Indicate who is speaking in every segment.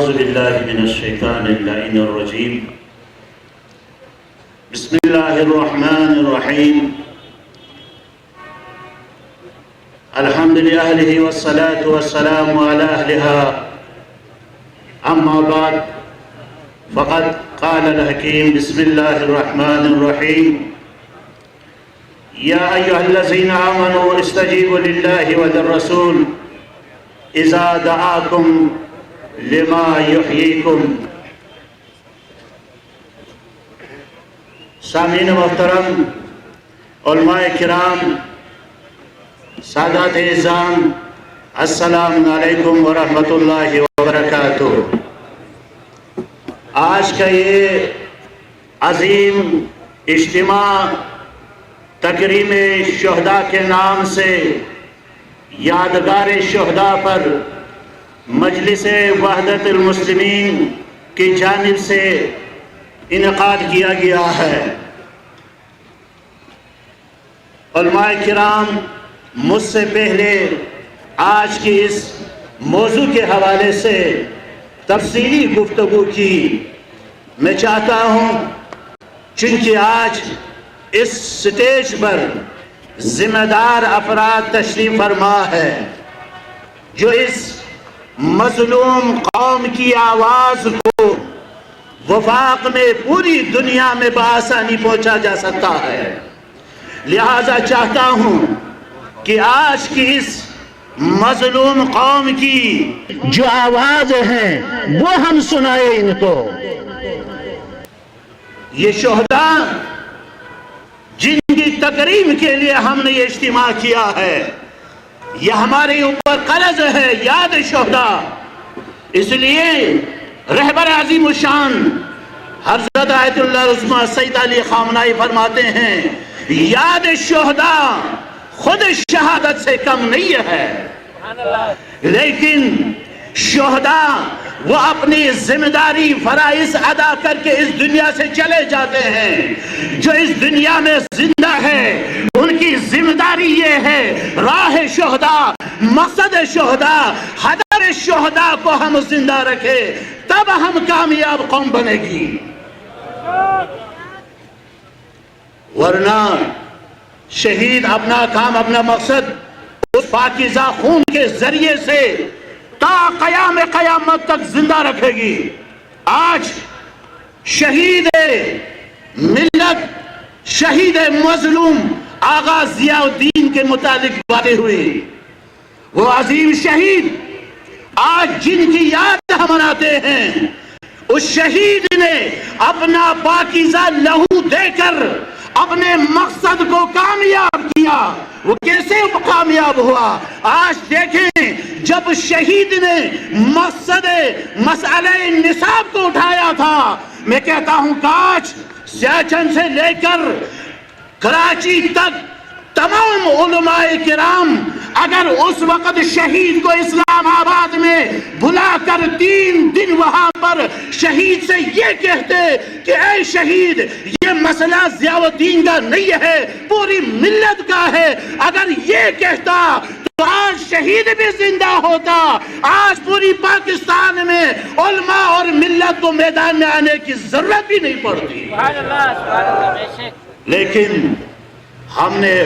Speaker 1: أعوذ بالله من الشيطان اللعين الرجيم بسم الله الرحمن الرحيم الحمد لأهله والصلاة والسلام على أهلها أما بعد فقد قال الحكيم بسم الله الرحمن الرحيم يا أيها الذين آمنوا استجيبوا لله وللرسول إذا دعاكم لما يحييكم. سامعین محترم، علماء کرام، سادات اعزام، السلام علیکم ورحمۃ اللہ وبرکاتہ. آج کا یہ عظیم اجتماع تکریم شہداء کے نام سے یادگار شہداء پر مجلس وحدت المسلمین کی جانب سے انعقاد کیا گیا ہے. علماء کرام مجھ سے پہلے آج کی اس موضوع کے حوالے سے تفصیلی گفتگو کی. میں چاہتا ہوں چونکہ آج اس سٹیج پر ذمہ دار افراد تشریف فرما ہے جو اس مظلوم قوم کی آواز کو وفاق میں پوری دنیا میں بآسانی پہنچا جا سکتا ہے. لہذا چاہتا ہوں کہ آج کی اس مظلوم قوم کی جو آواز ہیں وہ ہم سنائیں ان کو. یہ شہداء جن کی تکریم کے لیے ہم نے یہ اجتماع کیا ہے، یہ ہمارے اوپر قرض ہے یاد شہداء. اس لیے رہبر عظیم الشان حضرت آیت اللہ عظمہ سید علی خامنہئی فرماتے ہیں یاد شہداء خود شہادت سے کم نہیں ہے، لیکن شہداء وہ اپنی ذمہ داری فرائض ادا کر کے اس دنیا سے چلے جاتے ہیں. جو اس دنیا میں زندہ ہے ان کی ذمہ داری یہ ہے راہ شہداء، مقصد شہداء، ہدف شہداء کو ہم زندہ رکھے، تب ہم کامیاب قوم بنے گی. ورنہ شہید اپنا کام، اپنا مقصد اس پاکیزہ خون کے ذریعے سے تا قیام قیامت تک زندہ رکھے گی. آج شہید ملت، شہید مظلوم آغا ضیاء الدین کے متعلق باتیں ہوئی. وہ عظیم شہید آج جن کی یاد ہم مناتے ہیں، اس شہید نے اپنا پاکیزہ لہو دے کر اپنے مقصد کو کامیاب کیا. وہ کیسے کامیاب ہوا؟ آج دیکھیں، جب شہید نے مقصد مسئلہ نصاب کو اٹھایا تھا، میں کہتا ہوں کاش سیاچن سے لے کر کراچی تک تمام علماء کرام اگر اس وقت شہید کو اسلام آباد میں بلا کر 3 دن وہاں پر شہید سے یہ کہتے کہ اے شہید یہ مسئلہ ضیاء الدین کا نہیں ہے، پوری ملت کا ہے، اگر یہ کہتا تو آج شہید بھی زندہ ہوتا، آج پوری پاکستان میں علماء اور ملت کو میدان میں آنے کی ضرورت بھی نہیں پڑتی. لیکن ہم نے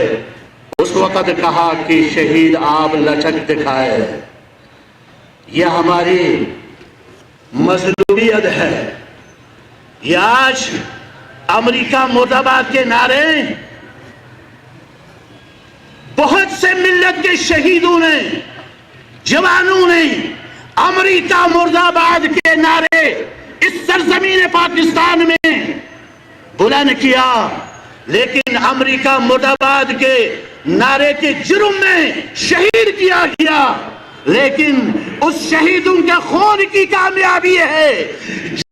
Speaker 1: اس وقت کہا کہ شہید آپ لچک دکھائے. یہ ہماری مظلومیت ہے. یہ آج امریکہ مرد آباد کے نعرے بہت سے ملت کے شہیدوں نے، جوانوں نے امریکہ مرد آباد کے نعرے اس سرزمین پاکستان میں بلند کیا، لیکن امریکہ مرد آباد کے نعرے کے جرم میں شہید کیا گیا. لیکن اس شہیدوں کے خون کی کامیابی ہے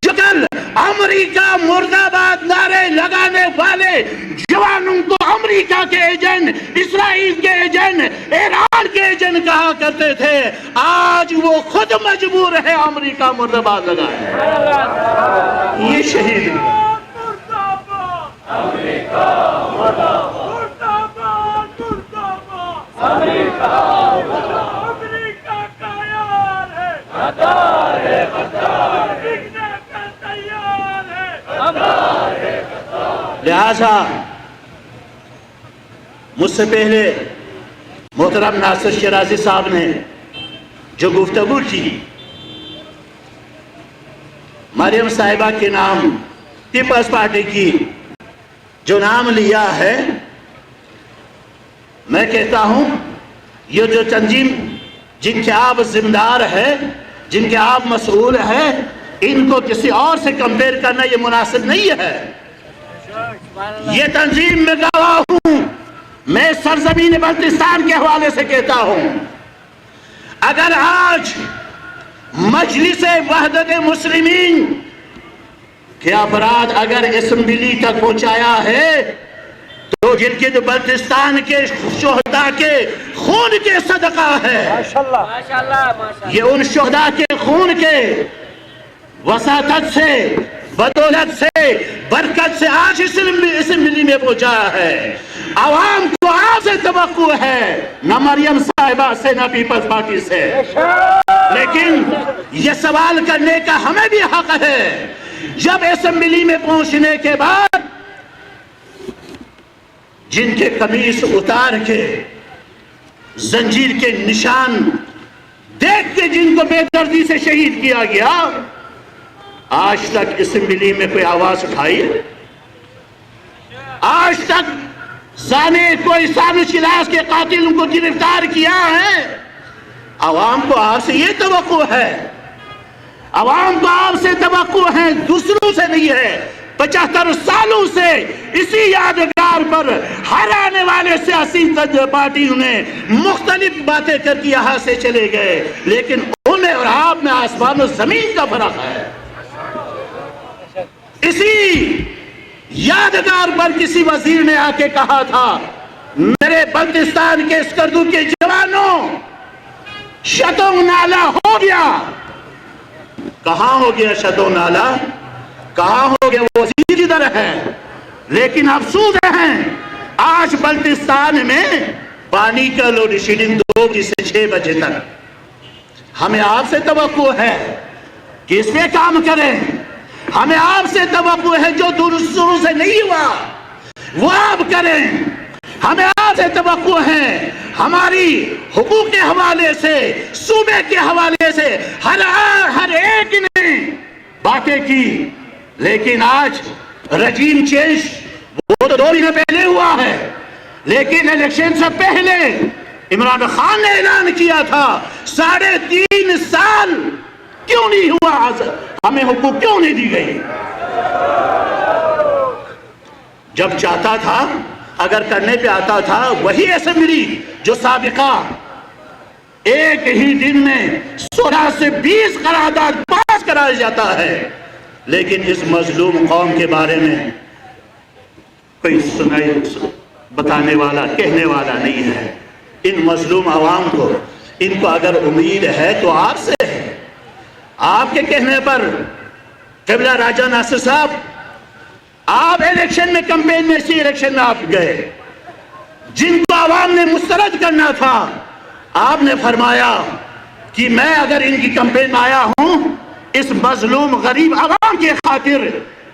Speaker 1: جو کل امریکہ مرد آباد نعرے لگانے والے جوانوں کو امریکہ کے ایجنٹ، اسرائیل کے ایجنٹ، ایران کے ایجنٹ کہا کرتے تھے، آج وہ خود مجبور ہے امریکہ مرد آباد لگائے. یہ شہید امریکہ مرد آباد، امریکہ مرد آباد، امریکہ کا یار ہے. لہذا مجھ سے پہلے محترم ناصر شیرازی صاحب نے جو گفتگو کی مریم صاحبہ کے نام پیپلز پارٹی کی جو نام لیا ہے، میں کہتا ہوں یہ جو تنظیم جن کے آپ ذمہ دار ہے، جن کے آپ مسئول ہیں، ان کو کسی اور سے کمپیئر کرنا یہ مناسب نہیں ہے۔ یہ تنظیم میں گواہ ہوں، میں سرزمین بلتستان کے حوالے سے کہتا ہوں، اگر آج مجلس وحدت مسلمین کے افراد اگر اسمبلی تک پہنچایا ہے تو جن کے جو بلتستان کے شہداء کے خون کے صدقہ ہے، یہ ان شہداء کے خون کے وساطت سے، بدولت سے، برکت سے آج اسمبلی میں پہنچا ہے۔ عوام کو آپ سے توقع ہے، نہ مریم صاحبہ سے نہ پیپلز پارٹی سے، لیکن یہ سوال کرنے کا ہمیں بھی حق ہے۔ جب اسمبلی میں پہنچنے کے بعد جن کے قمیص اتار کے زنجیر کے نشان دیکھ کے جن کو بے دردی سے شہید کیا گیا، آج تک اسمبلی میں کوئی آواز اٹھائی ہے؟ آج تک کوئی سازش کلاس کے قاتلوں کو گرفتار کیا ہے؟ عوام کو آپ سے یہ توقع ہے، عوام کو آپ سے توقع ہے، دوسروں سے نہیں ہے۔ 75 سالوں سے اسی یادگار پر ہر آنے والے سیاسی پارٹیوں نے مختلف باتیں کر کے یہاں سے چلے گئے، لیکن انہیں اور آپ میں آسمان و زمین کا فرق ہے۔ اسی یادگار پر کسی وزیر نے آ کے کہا تھا، میرے بلتستان کے اسکردو کے جوانوں، شتو نالا ہو گیا۔ کہاں ہو گیا شتو نالا؟ کہاں ہو گیا؟ وہ وزیر ادھر ہے، لیکن افسوس ہے آج بلتستان میں پانی کا لوڈ شیڈنگ 2 بجے سے 6 بجے تک۔ ہمیں آپ سے توقع ہے کہ اس پہ کام کریں، ہمیں آپ سے توقع ہے جو دوسروں سے نہیں ہوا وہ آپ کریں، ہمیں آپ سے توقع ہے ہماری حقوق کے حوالے سے، صوبے کے حوالے سے ہر ایک نے باتیں کی، لیکن آج رجیم چینج وہ تو 2 مہینے پہلے ہوا ہے، لیکن الیکشن سے پہلے عمران خان نے اعلان کیا تھا 3.5 سال کیوں نہیں ہوا، ہمیں حقوق کیوں نہیں دی گئی؟ جب چاہتا تھا، اگر کرنے پہ آتا تھا، وہی اسمبلی جو سابقہ ایک ہی دن میں 16 سے 20 قرارداد پاس کرایا جاتا ہے، لیکن اس مظلوم قوم کے بارے میں کوئی بتانے والا، کہنے والا نہیں ہے۔ ان مظلوم عوام کو، ان کو اگر امید ہے تو آپ سے ہے۔ آپ کے کہنے پر قبلہ راجہ ناصر صاحب، آپ الیکشن میں کمپین میں اسی الیکشن میں آپ گئے، جن کو عوام نے مسترد کرنا تھا، آپ نے فرمایا کہ میں اگر ان کی کمپین میں آیا ہوں اس مظلوم غریب عوام کے خاطر،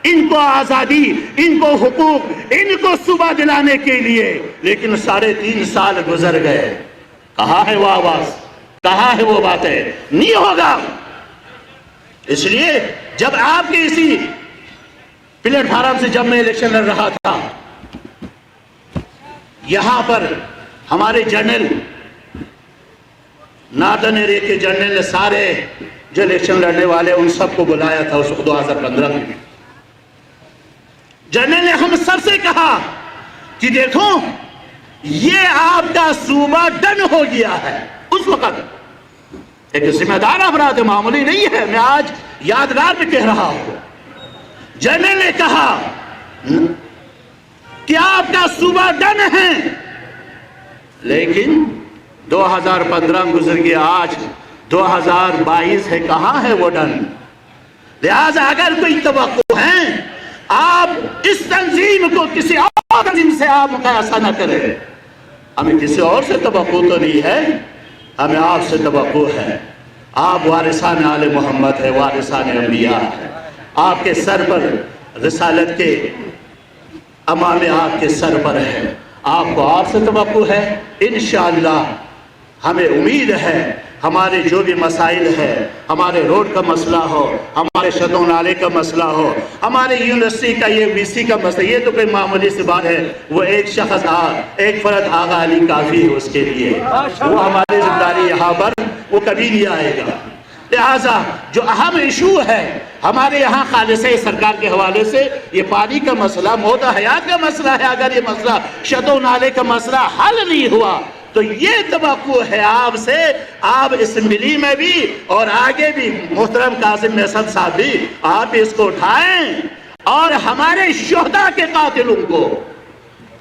Speaker 1: ان کو آزادی، ان کو حقوق، ان کو صوبہ دلانے کے لیے، لیکن 3.5 سال گزر گئے۔ کہاں ہے وہ آواز؟ کہاں ہے وہ باتیں؟ نہیں ہوگا۔ اس لیے جب آپ کے اسی پلیٹ فارم سے جب میں الیکشن لڑ رہا تھا، یہاں پر ہمارے جنرل ناردرن ایریا کے جنرل نے سارے جو الیکشن لڑنے والے ان سب کو بلایا تھا اس 2015 میں۔ جنرل نے ہم سب سے کہا کہ دیکھو یہ آپ کا صوبہ ڈن ہو گیا ہے۔ اس وقت ایک ذمہ دار افراد معمولی نہیں ہے، میں آج یادگار پہ کہہ رہا ہوں، جنرل نے کہا کہ آپ کا صوبہ ڈن ہے، لیکن 2015 گزر گیا، آج 2022 ہے، کہاں ہے وہ ڈن؟ لہذا اگر کوئی توقع ہے، آپ اس تنظیم کو کسی اور تنظیم سے آپ مقایسہ نہ کریں۔ ہمیں کسی اور سے توقع تو نہیں ہے، ہمیں آپ سے توقع ہے۔ آپ وارثان آل محمد ہے، وارثان انبیاء ہے، آپ کے سر پر رسالت کے امام آپ کے سر پر ہے، آپ کو آپ سے توقع ہے۔ انشاءاللہ ہمیں امید ہے ہمارے جو بھی مسائل ہے، ہمارے روڈ کا مسئلہ ہو، ہمارے شد و نالے کا مسئلہ ہو، ہمارے یونیورسٹی کا یہ وی سی کا مسئلہ، یہ تو کوئی معمولی سی بات ہے، وہ ایک شخص ایک فرد آغا علی کافی ہے اس کے لیے، وہ ہماری ذمہ داری یہاں پر وہ کبھی نہیں آئے گا۔ لہٰذا جو اہم ایشو ہے ہمارے یہاں خالصہ سرکار کے حوالے سے، یہ پانی کا مسئلہ موت و حیات کا مسئلہ ہے۔ اگر یہ مسئلہ شد و نالے کا مسئلہ حل نہیں ہوا تو یہ توقع ہے آپ سے، آپ اسمبلی میں بھی اور آگے بھی محترم قاسم محسن صاحب بھی، آپ اس کو اٹھائیں اور ہمارے شہداء کے قاتلوں کو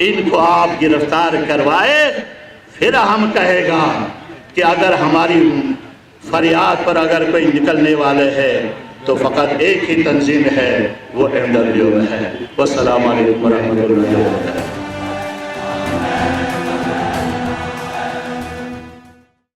Speaker 1: ان کو آپ گرفتار کروائے۔ پھر ہم کہے گا کہ اگر ہماری فریاد پر اگر کوئی نکلنے والے ہے تو فقط ایک ہی تنظیم ہے، وہ احمدیوں میں ہے۔ والسلام علیکم ورحمۃ اللہ وبرکاتہ۔